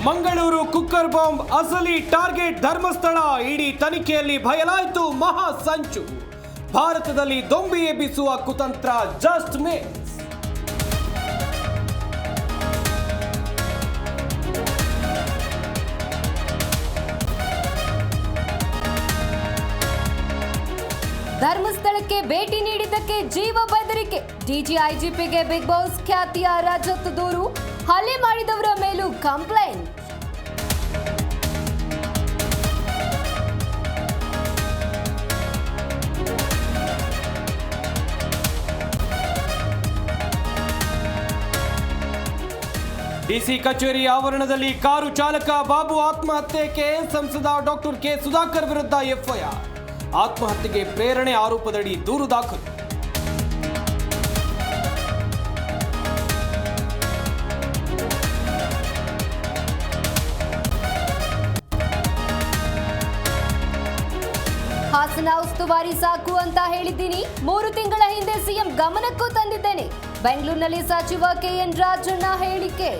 Mangaluru cooker bomb ಅಸಲಿ target Dharmasthala. ಇಡೀ ತನಿಖೆಯಲ್ಲಿ ಬಯಲಾಯಿತು ಮಹಾ ಸಂಚು. ಭಾರತದಲ್ಲಿ ದೊಂಬಿ ಎಬ್ಬಿಸುವ ಕುತಂತ್ರ ಜಸ್ಟ್ ಮಿಸ್. ಧರ್ಮಸ್ಥಳಕ್ಕೆ ಭೇಟಿ ನೀಡಿದ್ದಕ್ಕೆ ಜೀವ ಬೆದರಿಕೆ. ಡಿಜಿಐಜಿಪಿಗೆ ಬಿಗ್ ಬಾಸ್ ಖ್ಯಾತಿಯ ರಜತ್ ದೂರು. ಹಲ್ಲೆ ಮಾಡಿದವರ ಮೇಲೂ ಕಂಪ್ಲೇಂಟ್. ಡಿಸಿ ಕಚೇರಿ ಆವರಣದಲ್ಲಿ ಕಾರು ಚಾಲಕ ಬಾಬು ಆತ್ಮಹತ್ಯೆಗೆ ಸಂಸದ ಡಾಕ್ಟರ್ ಕೆ ಸುಧಾಕರ್ ವಿರುದ್ಧ ಎಫ್ಐಆರ್. ಆತ್ಮಹತ್ಯೆಗೆ ಪ್ರೇರಣೆ ಆರೋಪದಡಿ ದೂರು ದಾಖಲು. ಹಾಸನ ಉಸ್ತುವಾರಿ ಸಾಕು ಅಂತ ಹೇಳಿದ್ದೀನಿ. 3 ತಿಂಗಳ ಹಿಂದೆ ಸಿಎಂ ಗಮನಕ್ಕೂ ತಂದಿದ್ದೇನೆ. ಬೆಂಗಳೂರಿನಲ್ಲಿ ಸಚಿವ ಕೆಎನ್ ರಾಜಣ್ಣ ಹೇಳಿಕೆ.